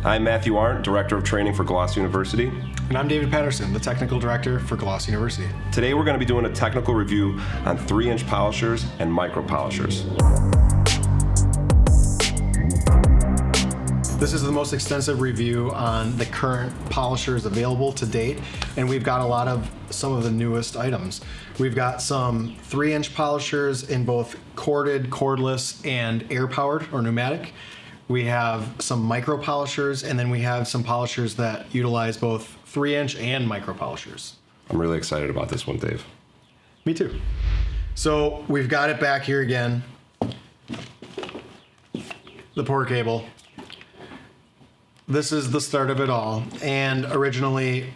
I'm Matthew Arndt, Director of Training for Gloss University. And I'm David Patterson, the Technical Director for Gloss University. Today we're going to be doing a technical review on 3-inch polishers and micro polishers. This is the most extensive review on the current polishers available to date, and we've got some of the newest items. We've got some 3-inch polishers in both corded, cordless, and air-powered or pneumatic. We have some micro polishers, and then we have some polishers that utilize both 3-inch and micro polishers. I'm really excited about this one, Dave. Me too. So we've got it back here again. The PorterCable. This is the start of it all. And originally,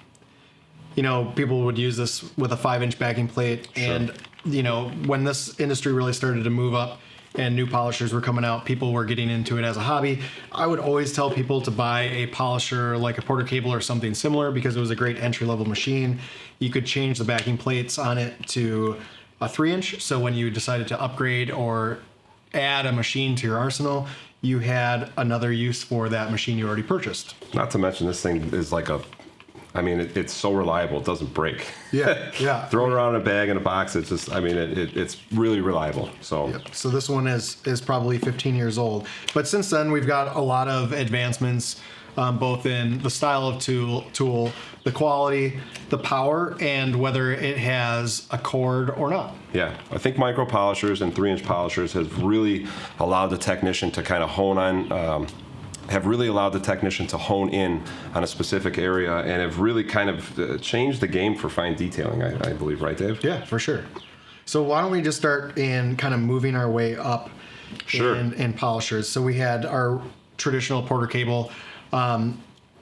people would use this with a 5-inch backing plate. Sure. And, when this industry really started to move up and new polishers were coming out, people were getting into it as a hobby. I would always tell people to buy a polisher like a PorterCable or something similar because it was a great entry-level machine. You could change the backing plates on it to a 3-inch. So when you decided to upgrade or add a machine to your arsenal, you had another use for that machine you already purchased. Not to mention this thing is like it's so reliable, it doesn't break. Yeah. Throw it around in a bag, in a box, it's just, it's really reliable. So Yep. So this one is probably 15 years old. But since then, we've got a lot of advancements, both in the style of tool, the quality, the power, and whether it has a cord or not. Yeah, I think micro polishers and 3-inch polishers have really allowed the technician to kind of hone in on a specific area, and have really kind of changed the game for fine detailing, I believe, right, Dave? Yeah, for sure. So why don't we just start in kind of moving our way up in polishers. So we had our traditional PorterCable.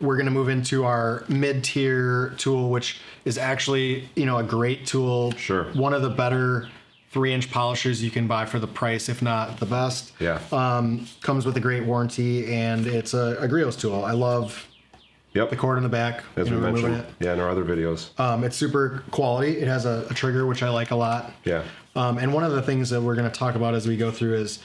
We're going to move into our mid-tier tool, which is actually, a great tool. Sure. One of the better 3-inch polishers you can buy for the price, if not the best. Yeah. Comes with a great warranty, and it's a Griots tool. I love the cord in the back. As we mentioned, in our other videos. It's super quality. It has a trigger, which I like a lot. Yeah. And one of the things that we're going to talk about as we go through is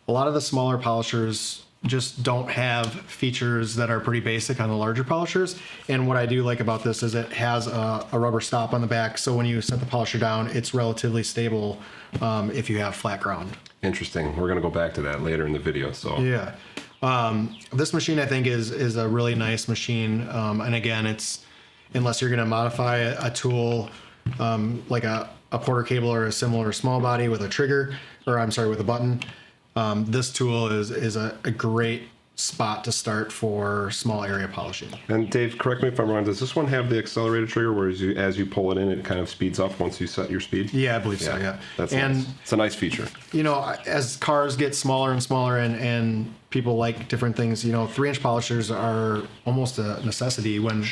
a lot of the smaller polishers just don't have features that are pretty basic on the larger polishers. And what I do like about this is it has a rubber stop on the back, so when you set the polisher down, it's relatively stable if you have flat ground. Interesting. We're going to go back to that later in the video. So yeah, this machine I think is a really nice machine. And again, it's unless you're going to modify a tool like a PorterCable or a similar small body with a trigger, with a button. This tool is a great spot to start for small area polishing. And Dave, correct me if I'm wrong, does this one have the accelerated trigger where as you pull it in, it kind of speeds up once you set your speed? Yeah, I believe so, yeah. That's nice. It's a nice feature. As cars get smaller and smaller and people like different things, 3-inch polishers are almost a necessity when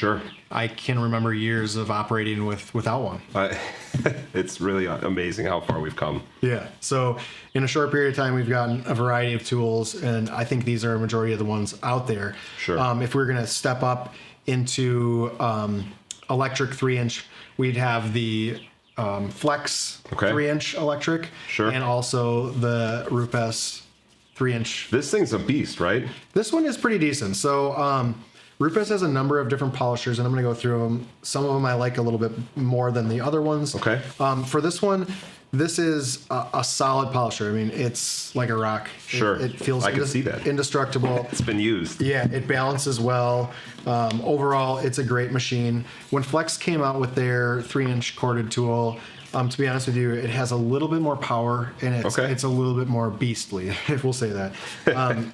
I can remember years of operating without one. It's really amazing how far we've come. Yeah. So in a short period of time, we've gotten a variety of tools, and I think these are a majority of the ones out there. Sure. If we're going to step up into electric 3-inch, we'd have the Flex 3-inch electric. Sure. And also the Rupes 3-inch. This thing's a beast, right? This one is pretty decent. So Rupes has a number of different polishers, and I'm going to go through them. Some of them I like a little bit more than the other ones. Okay. For this one, this is a solid polisher. I mean, it's like a rock. Sure. It feels I can see that. Indestructible. It's been used. Yeah, it balances well. Overall, it's a great machine. When Flex came out with their 3-inch corded tool, to be honest with you, it has a little bit more power, and it's a little bit more beastly, if we'll say that.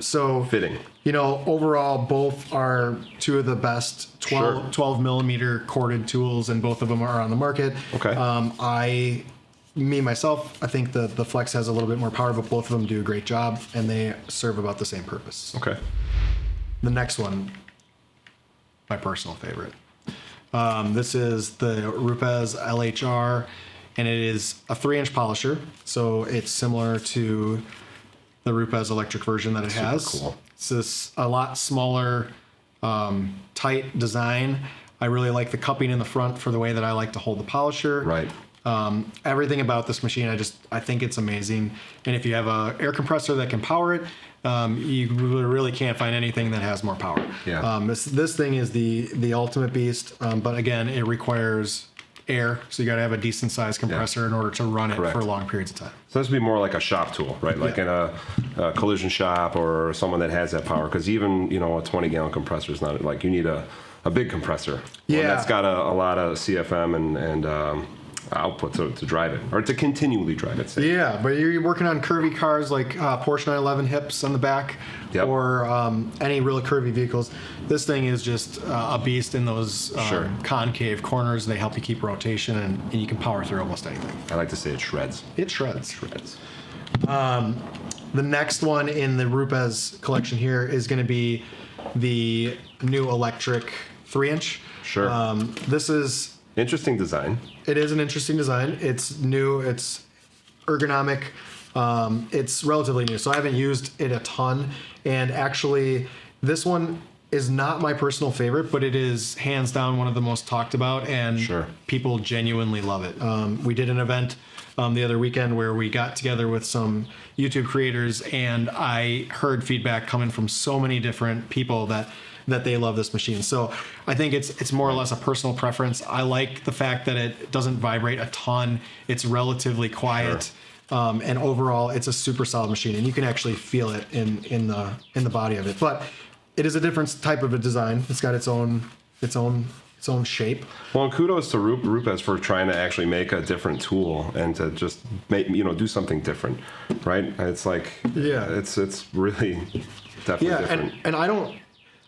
So fitting. Overall, both are two of the best 12 millimeter corded tools, and both of them are on the market. Okay. I think the Flex has a little bit more power, but both of them do a great job, and they serve about the same purpose. Okay. The next one, my personal favorite. This is the Rupes LHR, and it is a 3-inch polisher, so it's similar to the Rupes electric version that it has. Super cool. It's this a lot smaller, tight design. I really like the cupping in the front for the way that I like to hold the polisher. Right. Everything about this machine, I think it's amazing. And if you have an air compressor that can power it, you really can't find anything that has more power. Yeah. This thing is the ultimate beast, but again, it requires air, so you got to have a decent sized compressor in order to run it Correct. for long periods of time. So this would be more like a shop tool, right? Like in a collision shop or someone that has that power. Because even, a 20-gallon compressor is not like you need a big compressor. One that's got a lot of CFM and output to drive it, or to continually drive it. Say. Yeah, but you're working on curvy cars like Porsche 911 hips on the back, or any really curvy vehicles. This thing is just a beast in those concave corners. They help you keep rotation, and you can power through almost anything. I like to say it shreds. It shreds. Shreds. The next one in the Rupes collection here is going to be the new electric 3-inch. Sure. This is... Interesting design. It is an interesting design. It's new. It's ergonomic. It's relatively new, so I haven't used it a ton. And actually, this one is not my personal favorite, but it is hands down one of the most talked about, and people genuinely love it. We did an event the other weekend where we got together with some YouTube creators, and I heard feedback coming from so many different people that they love this machine. So I think it's more or less a personal preference. I like the fact that it doesn't vibrate a ton. It's relatively quiet. And overall it's a super solid machine, and you can actually feel it in the body of it. But it is a different type of a design. It's got its own shape. Well, and kudos to Rupes for trying to actually make a different tool and to just make, do something different, right? It's like, it's really definitely different. And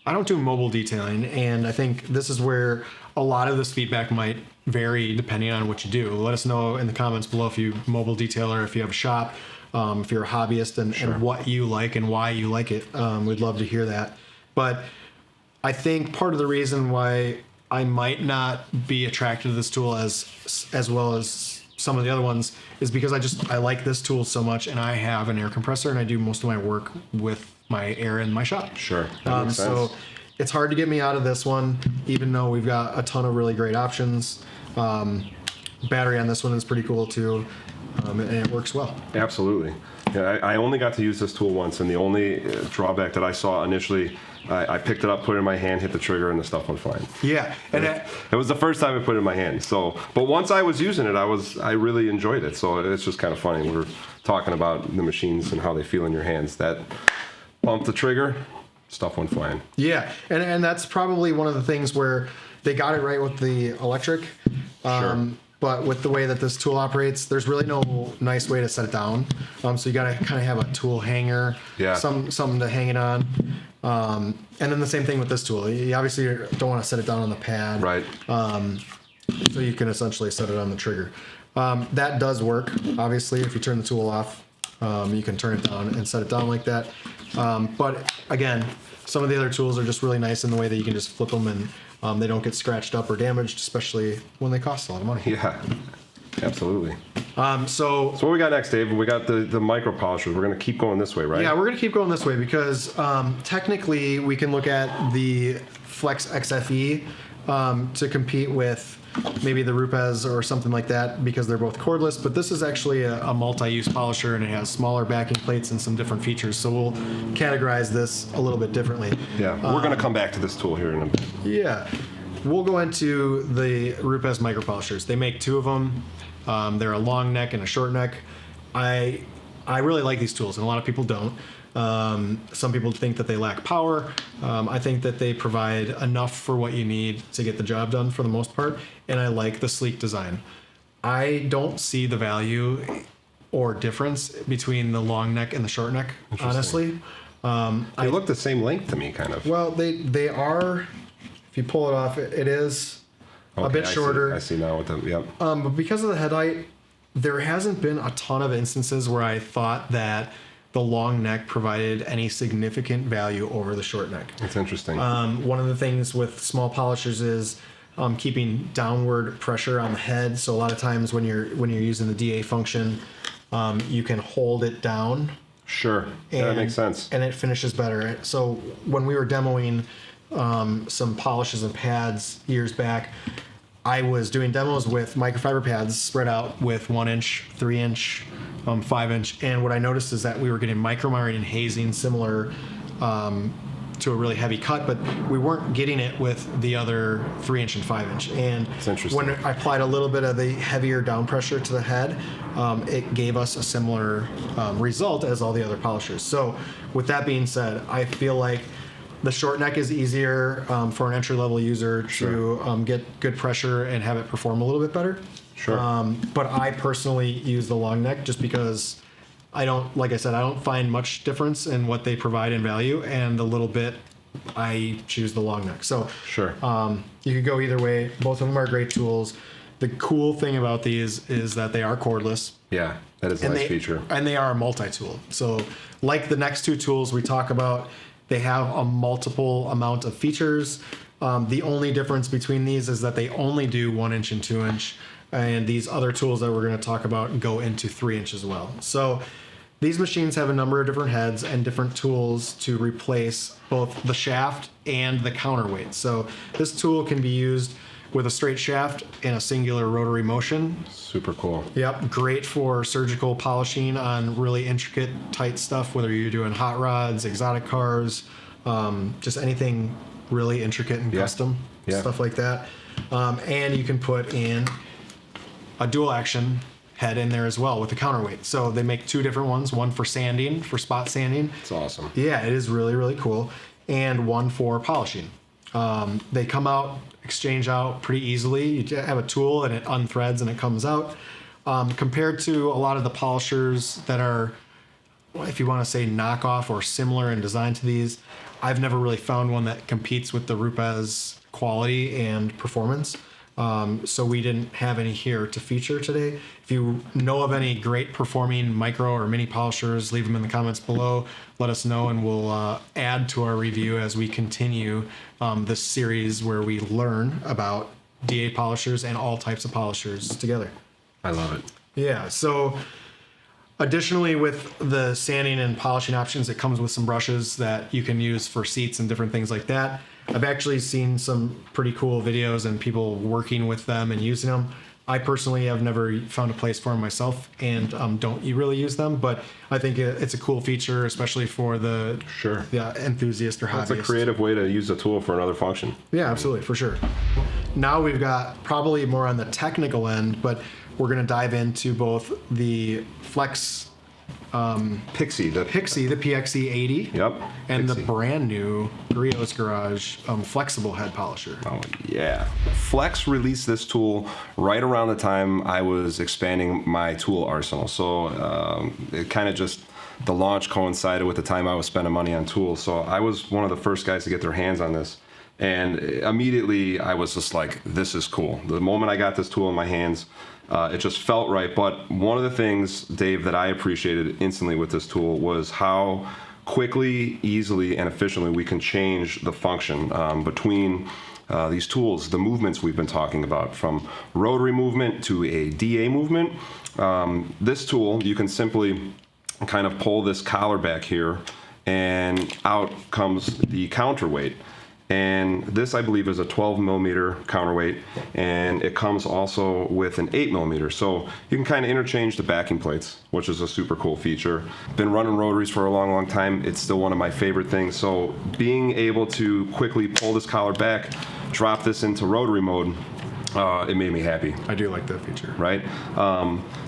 I don't do mobile detailing, and I think this is where a lot of this feedback might vary depending on what you do. Let us know in the comments below if you mobile detailer, if you have a shop, if you're a hobbyist, and what you like and why you like it. We'd love to hear that. But I think part of the reason why I might not be attracted to this tool as well as some of the other ones is because I like this tool so much, and I have an air compressor, and I do most of my work with my air in my shop. Sure. That makes sense. So it's hard to get me out of this one, even though we've got a ton of really great options. Battery on this one is pretty cool too, and it works well. Absolutely. Yeah, I only got to use this tool once, and the only drawback that I saw initially, I picked it up, put it in my hand, hit the trigger, and the stuff went flying. Yeah, and it was the first time I put it in my hand. So, but once I was using it, I really enjoyed it. So it's just kind of funny. We're talking about the machines and how they feel in your hands. That bump the trigger, stuff went flying. Yeah, and that's probably one of the things where they got it right with the electric. But with the way that this tool operates, there's really no nice way to set it down. So you got to kind of have a tool hanger, something to hang it on. And then the same thing with this tool. You obviously don't want to set it down on the pad. Right. So you can essentially set it on the trigger. That does work. Obviously, if you turn the tool off, you can turn it down and set it down like that. But again, some of the other tools are just really nice in the way that you can just flip them and they don't get scratched up or damaged, especially when they cost a lot of money. Yeah, absolutely. So what we got next, Dave? We got the micro polishers. We're going to keep going this way, right? Yeah, we're going to keep going this way because technically we can look at the Flex XFE to compete with maybe the Rupes or something like that because they're both cordless, but this is actually a multi-use polisher, and it has smaller backing plates and some different features, so we'll categorize this a little bit differently. Yeah, we're going to come back to this tool here in a bit. Yeah, we'll go into the Rupes micro polishers. They make two of them. They're a long neck and a short neck. I really like these tools, and a lot of people don't. Some people think that they lack power. I think that they provide enough for what you need to get the job done for the most part, and I like the sleek design. I don't see the value or difference between the long neck and the short neck, honestly. They look the same length to me, kind of. Well, they are. If you pull it off, it is a bit shorter. I see now with them, yep. But because of the head height, there hasn't been a ton of instances where I thought that the long neck provided any significant value over the short neck. That's interesting. One of the things with small polishers is keeping downward pressure on the head. So a lot of times when you're using the DA function, you can hold it down. Sure, that makes sense. And it finishes better. So when we were demoing some polishes and pads years back, I was doing demos with microfiber pads spread out with 1-inch, 3-inch 5-inch. And what I noticed is that we were getting micromining and hazing similar to a really heavy cut, but we weren't getting it with the other 3-inch and 5-inch. And it's interesting. When I applied a little bit of the heavier down pressure to the head, it gave us a similar result as all the other polishers. So with that being said, I feel like the short neck is easier for an entry-level user to get good pressure and have it perform a little bit better. Sure. But I personally use the long neck just because I don't find much difference in what they provide in value, and the little bit, I choose the long neck. So sure. You could go either way. Both of them are great tools. The cool thing about these is that they are cordless. Yeah, that is a nice feature. And they are a multi-tool. So like the next two tools we talk about, they have a multiple amount of features. The only difference between these is that they only do 1-inch and 2-inch. And these other tools that we're going to talk about go into 3-inch as well. So these machines have a number of different heads and different tools to replace both the shaft and the counterweight. So this tool can be used with a straight shaft in a singular rotary motion. Super cool. Yep, great for surgical polishing on really intricate, tight stuff, whether you're doing hot rods, exotic cars, just anything really intricate and custom, stuff like that. And you can put in a dual action head in there as well with the counterweight. So they make two different ones, one for sanding, for spot sanding. It's awesome. Yeah, it is really, really cool. And one for polishing. They come out, exchange out pretty easily. You have a tool and it unthreads and it comes out. Compared to a lot of the polishers that are, if you want to say knockoff or similar in design to these, I've never really found one that competes with the Rupes quality and performance. So we didn't have any here to feature today. If you know of any great performing micro or mini polishers, leave them in the comments below. Let us know, and we'll add to our review as we continue this series where we learn about DA polishers and all types of polishers together. I love it. Yeah. So additionally, with the sanding and polishing options, it comes with some brushes that you can use for seats and different things like that. I've actually seen some pretty cool videos and people working with them and using them. I personally have never found a place for them myself and don't really use them, but I think it's a cool feature, especially for the enthusiast or hobbyist. It's a creative way to use a tool for another function. Yeah, absolutely, for sure. Now we've got probably more on the technical end, but we're going to dive into both the Flex Pixie, the PXE80. Yep. And Pixie. the brand new Griots Garage flexible head polisher. Oh yeah. Flex released this tool right around the time I was expanding my tool arsenal. So it kind of just, the launch coincided with the time I was spending money on tools. So I was one of the first guys to get their hands on this. And immediately I was just like, this is cool. The moment I got this tool in my hands, it just felt right. But one of the things, Dave, that I appreciated instantly with this tool was how quickly, easily, and efficiently we can change the function between these tools, the movements we've been talking about, from rotary movement to a DA movement. This tool, you can simply kind of pull this collar back here, and out comes the counterweight. And this, I believe, is a 12 millimeter counterweight, and it comes also with an 8 millimeter. So you can kind of interchange the backing plates, which is a super cool feature. Been running rotaries for a long, long time. It's still one of my favorite things. So being able to quickly pull this collar back, drop this into rotary mode, it made me happy. I do like that feature. Right?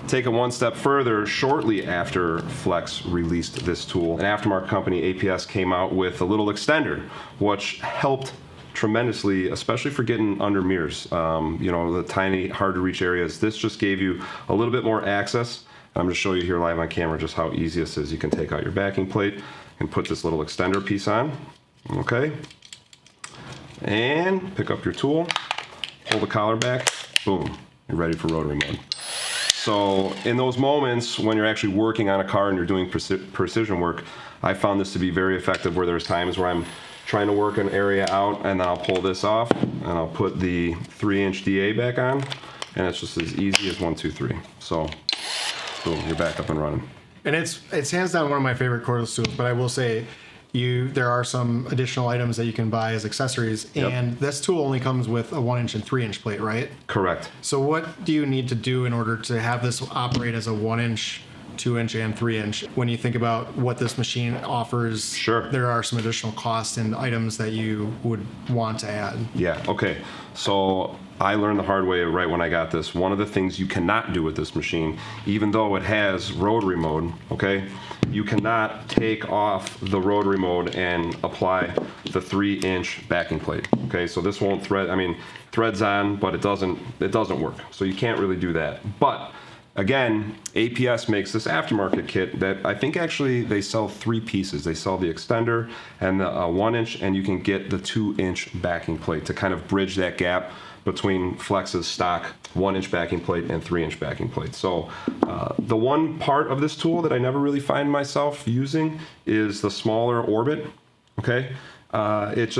Take it one step further, shortly after Flex released this tool, an aftermarket company, APS, came out with a little extender, which helped tremendously, especially for getting under mirrors, you know, the tiny, hard to reach areas. This just gave you a little bit more access. I'm going to show you here live on camera just how easy this is. You can take out your backing plate and put this little extender piece on, okay? And pick up your tool, pull the collar back, boom, you're ready for rotary mode. So in those moments when you're actually working on a car and you're doing precision work, I found this to be very effective, where there's times where I'm trying to work an area out and then I'll pull this off and I'll put the 3-inch DA back on, and it's just as easy as 1, 2, 3. So boom, you're back up and running. And it's hands down one of my favorite cordless tools, but I will say there are some additional items that you can buy as accessories, and this tool only comes with a 1-inch and 3-inch plate, right? Correct. So what do you need to do in order to have this operate as a 1-inch 2-inch and 3-inch. When you think about what this machine offers, Sure. there are some additional costs and items that you would want to add. Yeah, okay. So I learned the hard way right when I got this. One of the things you cannot do with this machine, even though it has rotary mode, okay, you cannot take off the rotary mode and apply the 3-inch backing plate. Okay, so this won't thread, I mean, threads on, but it doesn't work. So you can't really do that. But again, APS makes this aftermarket kit that I think actually they sell 3 pieces. They sell the extender and the 1-inch, and you can get the 2-inch backing plate to kind of bridge that gap between Flex's stock 1-inch backing plate and 3-inch backing plate. So the one part of this tool that I never really find myself using is the smaller orbit. Okay, it's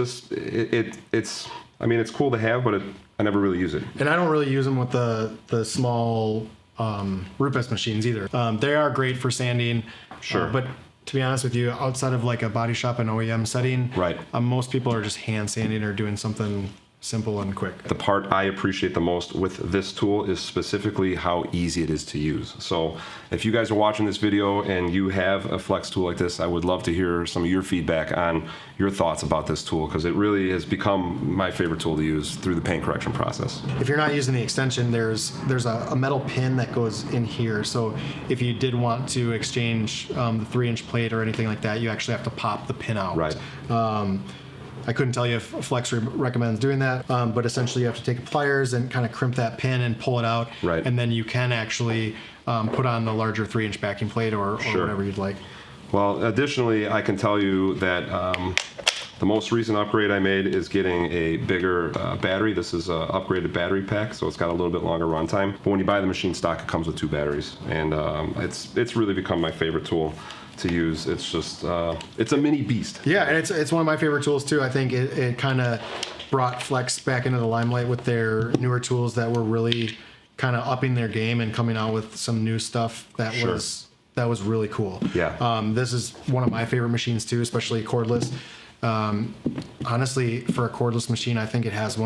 I mean, it's cool to have, but I never really use it. And I don't really use them with the small Rupes machines either. They are great for sanding. Sure. But to be honest with you, outside of like a body shop and OEM setting, right, most people are just hand sanding or doing something simple and quick. The part I appreciate the most with this tool is specifically how easy it is to use. So if you guys are watching this video and you have a flex tool like this, I would love to hear some of your feedback on your thoughts about this tool, because it really has become my favorite tool to use through the paint correction process. If you're not using the extension, there's a metal pin that goes in here. So if you did want to exchange the 3-inch plate or anything like that, you actually have to pop the pin out. Right. I couldn't tell you if Flex recommends doing that, but essentially you have to take pliers and kind of crimp that pin and pull it out. Right. And then you can actually put on the larger 3-inch backing plate or Sure. whatever you'd like. Well, additionally, I can tell you that the most recent upgrade I made is getting a bigger battery. This is an upgraded battery pack, so it's got a little bit longer runtime. But when you buy the machine stock, it comes with 2 batteries, and it's really become my favorite tool to use. It's just it's a mini beast. Yeah, and it's one of my favorite tools too. I think it kind of brought Flex back into the limelight with their newer tools that were really kind of upping their game and coming out with some new stuff that Sure. was really cool. Yeah. This is one of my favorite machines too, especially cordless. Honestly, for a cordless machine, I think it has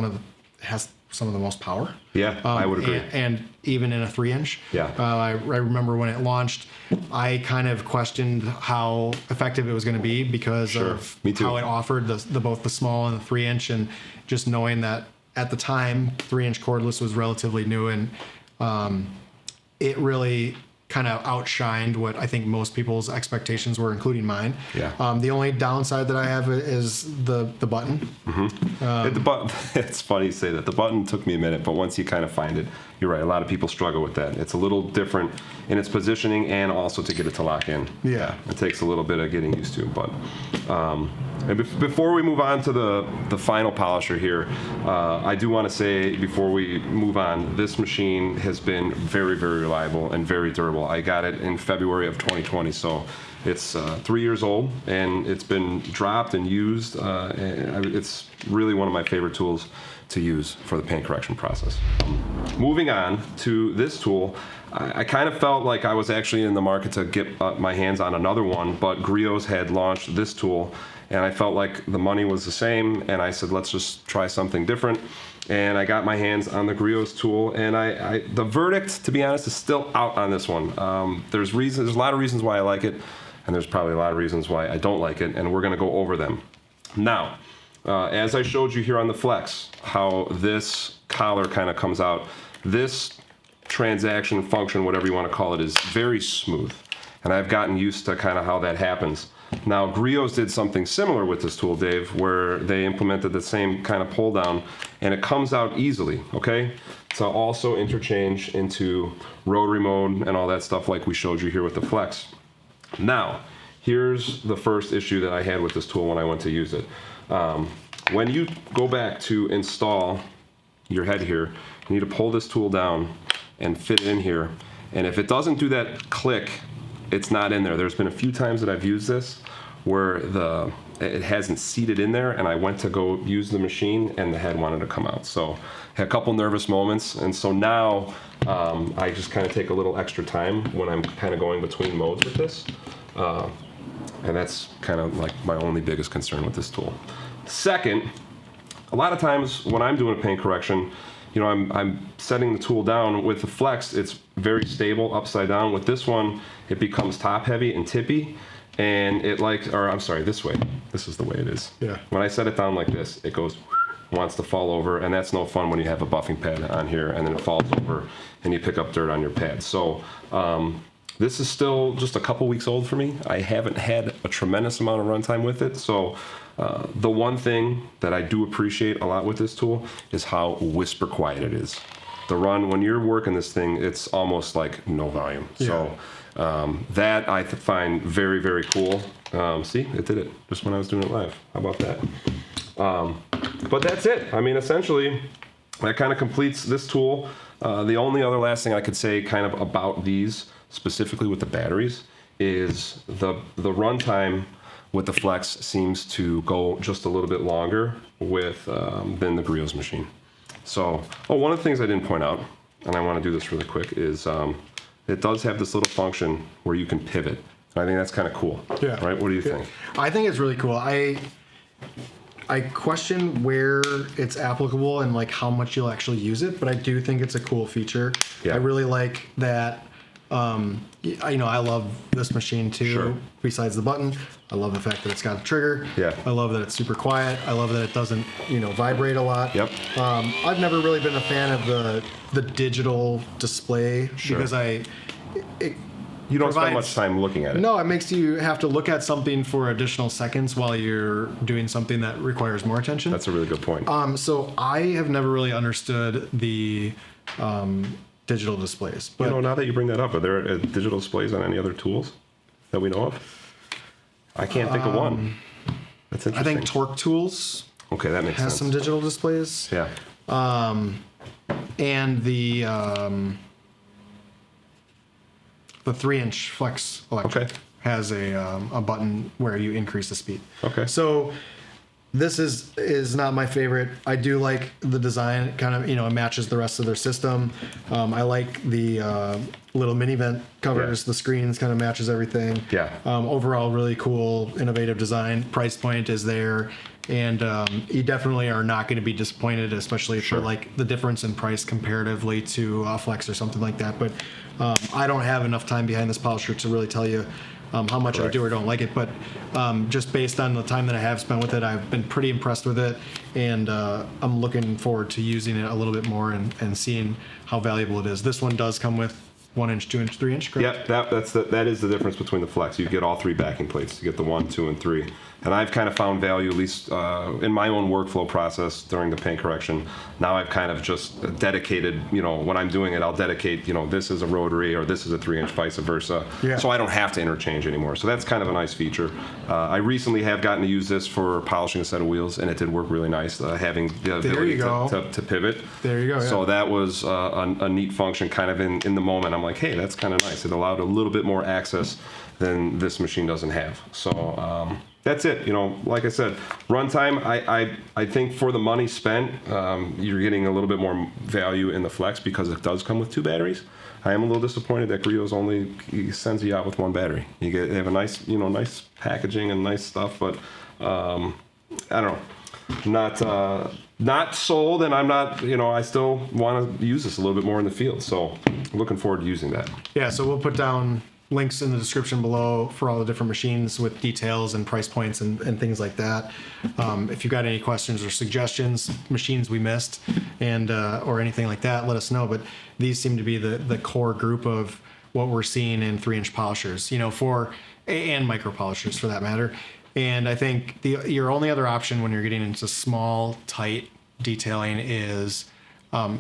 some of the most power. Yeah, I would agree. And even in a 3-inch. Yeah. I remember when it launched, I kind of questioned how effective it was going to be because Sure. of Me too. how it offered both the small and the 3-inch, and just knowing that at the time 3-inch cordless was relatively new, and it really kind of outshined what I think most people's expectations were, including mine. Yeah. The only downside that I have is the button. It's funny you say that. The button took me a minute, but once you kind of find it, you're right. A lot of people struggle with that. It's a little different in its positioning and also to get it to lock in. Yeah. It takes a little bit of getting used to, but and before we move on to the final polisher here, I do want to say before we move on, this machine has been very, very reliable and very durable. I got it in February of 2020, so it's 3 years old, and it's been dropped and used. And it's really one of my favorite tools to use for the paint correction process. Moving on to this tool, I kind of felt like I was actually in the market to get my hands on another one, but Griots had launched this tool, and I felt like the money was the same, and I said, let's just try something different. And I got my hands on the Griots tool, and the verdict, to be honest, is still out on this one. There's a lot of reasons why I like it, and there's probably a lot of reasons why I don't like it, and we're gonna go over them. Now, as I showed you here on the Flex, how this collar kind of comes out, this transaction function, whatever you want to call it, is very smooth. And I've gotten used to kind of how that happens. Now, Griots did something similar with this tool, Dave, where they implemented the same kind of pull down, and it comes out easily, okay? To also interchange into rotary mode and all that stuff like we showed you here with the Flex. Now, here's the first issue that I had with this tool when I went to use it. When you go back to install your head here, you need to pull this tool down and fit it in here. And if it doesn't do that click, it's not in there. There's been a few times that I've used this where it hasn't seated in there, and I went to go use the machine and the head wanted to come out. So I had a couple nervous moments, and so now I just kind of take a little extra time when I'm kind of going between modes with this. And that's kind of like my only biggest concern with this tool. Second, a lot of times when I'm doing a paint correction, I'm setting the tool down. With the flex, it's very stable upside down. With this one, it becomes top heavy and tippy, and this way. This is the way it is. Yeah. When I set it down like this, it goes, wants to fall over, and that's no fun when you have a buffing pad on here and then it falls over and you pick up dirt on your pad. So this is still just a couple weeks old for me. I haven't had a tremendous amount of runtime with it. So the one thing that I do appreciate a lot with this tool is how whisper quiet it is. The run, when you're working this thing, it's almost like no volume. Yeah. So that I find very, very cool. See, it did it just when I was doing it live. How about that? But that's it. I mean, essentially, that kind of completes this tool. The only other last thing I could say kind of about these, specifically with the batteries, is the runtime with the Flex seems to go just a little bit longer with than the Griots machine. So, one of the things I didn't point out, and I want to do this really quick, is it does have this little function where you can pivot. I think that's kind of cool. Yeah. Right? What do you think? I think it's really cool. I question where it's applicable and like how much you'll actually use it, but I do think it's a cool feature. Yeah. I really like that. I love this machine too. Sure. Besides the button, I love the fact that it's got a trigger. Yeah. I love that it's super quiet. I love that it doesn't, vibrate a lot. Yep. I've never really been a fan of the digital display because you don't spend much time looking at it. No, it makes you have to look at something for additional seconds while you're doing something that requires more attention. That's a really good point. So I have never really understood the digital displays. But now that you bring that up, are there digital displays on any other tools that we know of? I can't think of one. That's interesting. I think Torque Tools. Okay, that makes has sense. some digital displays. Yeah. And the 3-inch Flex Electric has a button where you increase the speed. Okay. So this is not my favorite. I do like the design. It kind of, it matches the rest of their system. I like the little mini vent covers. Yeah. The screens kind of matches everything. Yeah. Overall, really cool, innovative design. Price point is there. And you definitely are not going to be disappointed, especially for like the difference in price comparatively to a Flex or something like that. But I don't have enough time behind this polisher to really tell you how much I do or don't like it. But just based on the time that I have spent with it, I've been pretty impressed with it. And I'm looking forward to using it a little bit more and seeing how valuable it is. This one does come with 1-inch, 2-inch, 3-inch, correct? Yeah, that is the difference between the Flex. You get all 3 backing plates. You get the 1, 2, and 3. And I've kind of found value, at least in my own workflow process during the paint correction. Now I've kind of just dedicated, when I'm doing it, I'll dedicate, this is a rotary or this is a 3-inch, vice versa. Yeah. So I don't have to interchange anymore. So that's kind of a nice feature. I recently have gotten to use this for polishing a set of wheels, and it did work really nice, having the ability to pivot. There you go. Yeah. So that was a neat function kind of in the moment. I'm like, hey, that's kind of nice. It allowed a little bit more access than this machine doesn't have. So that's it. Like I said, runtime, I think for the money spent, you're getting a little bit more value in the Flex because it does come with 2 batteries. I am a little disappointed that Griots only sends you out with 1 battery. They have a nice, nice packaging and nice stuff, but I don't know. Not sold, and I'm not, I still want to use this a little bit more in the field. So looking forward to using that. Yeah, so we'll put down links in the description below for all the different machines with details and price points and things like that. If you've got any questions or suggestions, machines we missed, and or anything like that, let us know. But these seem to be the core group of what we're seeing in 3-inch polishers, and micro polishers for that matter. And I think your only other option when you're getting into small, tight detailing is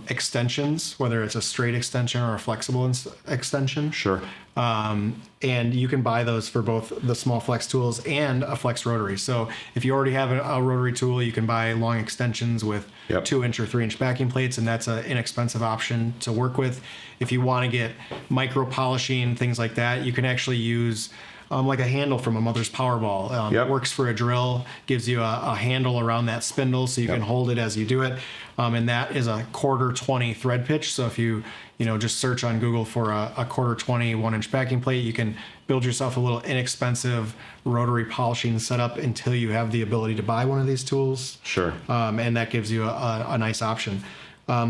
extensions, whether it's a straight extension or a flexible extension. Sure. And you can buy those for both the small Flex tools and a Flex rotary. So if you already have a rotary tool, you can buy long extensions with 2-inch or 3-inch backing plates, and that's an inexpensive option to work with. If you want to get micro polishing, things like that, you can actually use like a handle from a mother's Powerball. It works for a drill, gives you a handle around that spindle so you can hold it as you do it. And that is a 1/4-20 thread pitch. So if you just search on Google for a 1/4-20 1-inch backing plate, you can build yourself a little inexpensive rotary polishing setup until you have the ability to buy one of these tools. Sure. And that gives you a nice option.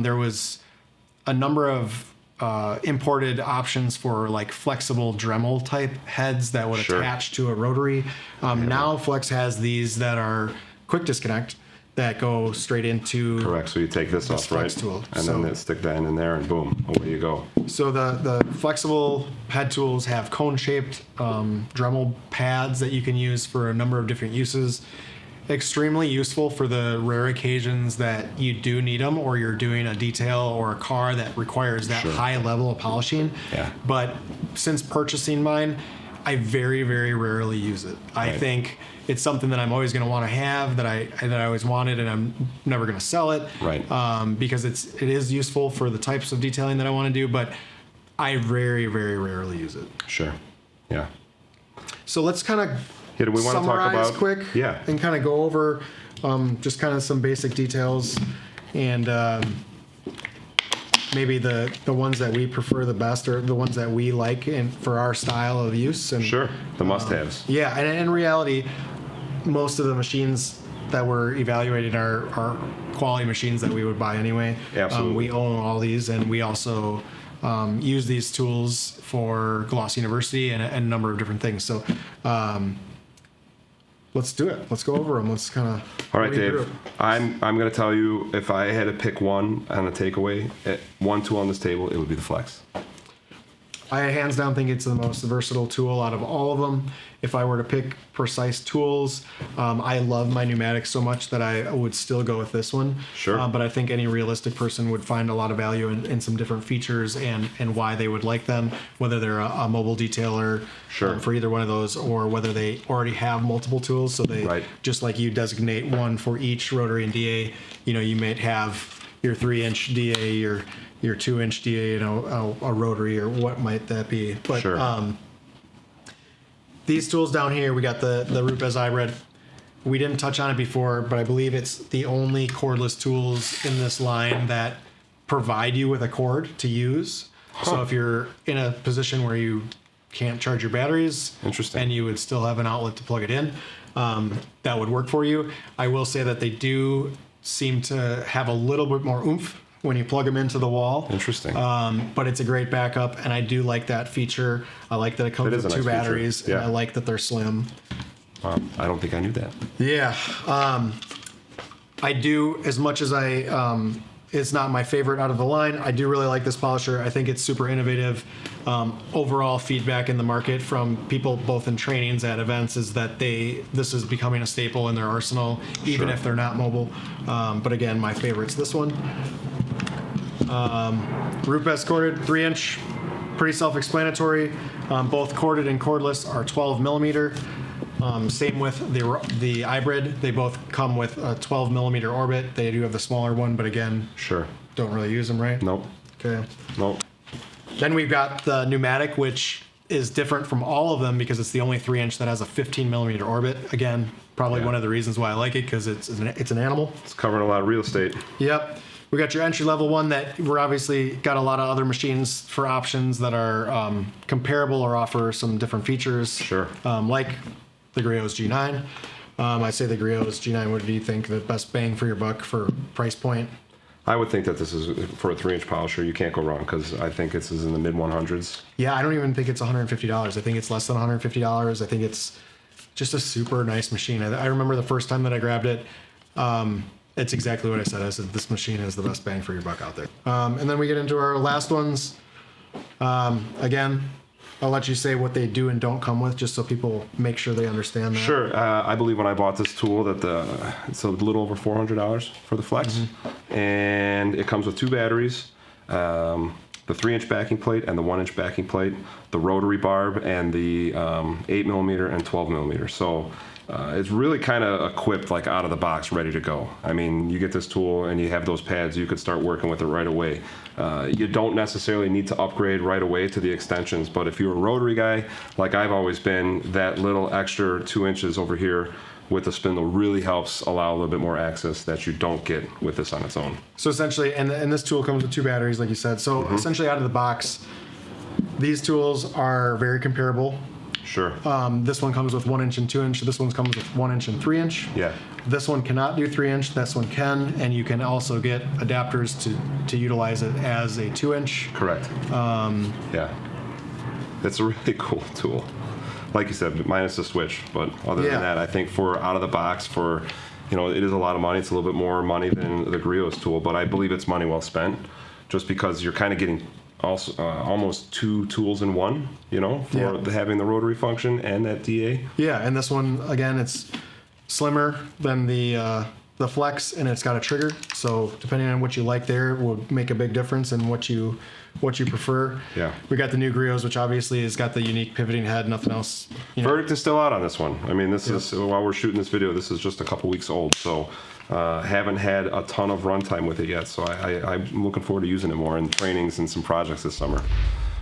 there was a number of imported options for like flexible Dremel type heads that would attach to a rotary. Now Flex has these that are quick disconnect that go straight into correct. So you take this off, right? Tool. And then stick that in there, and boom, away you go. So the flexible head tools have cone-shaped Dremel pads that you can use for a number of different uses. Extremely useful for the rare occasions that you do need them, or you're doing a detail or a car that requires that high level of polishing. Yeah. But since purchasing mine, I very, very rarely use it. I think it's something that I'm always going to want to have, that I always wanted, and I'm never going to sell it. Right. Because it is useful for the types of detailing that I want to do, but I very, very rarely use it. Sure. Yeah. So let's kind of do we want to talk about quick, and kind of go over just kind of some basic details, and maybe the ones that we prefer the best, or the ones that we like and for our style of use. And the must-haves. Yeah, and in reality, most of the machines that we're evaluating are quality machines that we would buy anyway. Absolutely. We own all these, and we also use these tools for Gloss University and a number of different things. So let's do it. Let's go over them. Let's kind of. All right, Dave. I'm going to tell you, if I had to pick one on a takeaway, one tool on this table, it would be the Flex. I hands down think it's the most versatile tool out of all of them. If I were to pick precise tools, I love my pneumatics so much that I would still go with this one. Sure. But I think any realistic person would find a lot of value in some different features and why they would like them, whether they're a mobile detailer for either one of those, or whether they already have multiple tools. So they, just like you designate one for each rotary and DA, you might have your 3-inch DA, your 2-inch DA, a rotary, or what might that be. But these tools down here, we got the Rupes iBrid. We didn't touch on it before, but I believe it's the only cordless tools in this line that provide you with a cord to use. So if you're in a position where you can't charge your batteries, and you would still have an outlet to plug it in, that would work for you. I will say that they do seem to have a little bit more oomph when you plug them into the wall. But it's a great backup, and I do like that feature. I like that it comes with two batteries, and I like that they're slim. I don't think I knew that. Yeah. I do, as much as it's not my favorite out of the line, I do really like this polisher. I think it's super innovative. Overall feedback in the market from people both in trainings at events is that this is becoming a staple in their arsenal, even if they're not mobile. But again, my favorite's this one. Rupes corded 3-inch, pretty self-explanatory. Both corded and cordless are 12 millimeter. Same with the iBrid. They both come with a 12 millimeter orbit. They do have the smaller one, but again, don't really use them, right? Nope. Okay. Nope. Then we've got the pneumatic, which is different from all of them because it's the only 3-inch that has a 15 millimeter orbit. Again, probably one of the reasons why I like it, because it's an animal. It's covering a lot of real estate. Yep. We got your entry level one that we're obviously got a lot of other machines for options that are comparable or offer some different features. Like the Griots G9. I say the Griots G9. What do you think the best bang for your buck for price point? I would think that this is, for a 3-inch polisher, you can't go wrong, because I think this is in the mid 100s. Yeah, I don't even think it's $150. I think it's less than $150. I think it's just a super nice machine. I remember the first time that I grabbed it, it's exactly what I said. I said, this machine is the best bang for your buck out there. And then we get into our last ones. Again, I'll let you say what they do and don't come with, just so people make sure they understand that. Sure. I believe when I bought this tool that it's a little over $400 for the Flex, and it comes with 2 batteries, the 3-inch backing plate and the 1-inch backing plate, the rotary barb, and the 8 millimeter and 12 millimeter. So it's really kind of equipped, like out of the box, ready to go. I mean, you get this tool and you have those pads, you could start working with it right away. You don't necessarily need to upgrade right away to the extensions, but if you're a rotary guy, like I've always been, that little extra 2 inches over here with the spindle really helps allow a little bit more access that you don't get with this on its own. So essentially, and this tool comes with 2 batteries, like you said. So essentially, out of the box, these tools are very comparable. Sure. This one comes with 1 inch and 2 inch. This one comes with 1 inch and 3 inch. Yeah. This one cannot do 3 inch. This one can, and you can also get adapters to utilize it as a 2 inch. Correct. Yeah. It's a really cool tool. Like you said, minus the switch, but other than that, I think for out of the box, for it is a lot of money. It's a little bit more money than the Griots tool, but I believe it's money well spent, just because you're kind of getting also almost 2 tools in one, for having the rotary function and that DA. Yeah, and this one again, it's slimmer than the Flex, and it's got a trigger. So depending on what you like, there will make a big difference in what you prefer. Yeah. We got the new Griots, which obviously has got the unique pivoting head. Nothing else. Verdict is still out on this one. I mean, this is while we're shooting this video, this is just a couple weeks old, so haven't had a ton of runtime with it yet. So I'm looking forward to using it more in trainings and some projects this summer.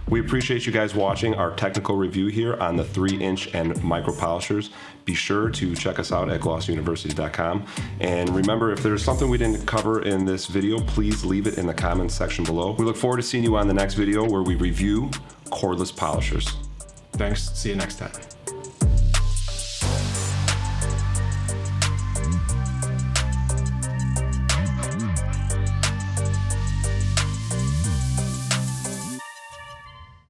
We appreciate you guys watching our technical review here on the 3-inch and micro polishers. Be sure to check us out at glossuniversity.com. And remember, if there's something we didn't cover in this video, please leave it in the comments section below. We look forward to seeing you on the next video where we review cordless polishers. Thanks. See you next time.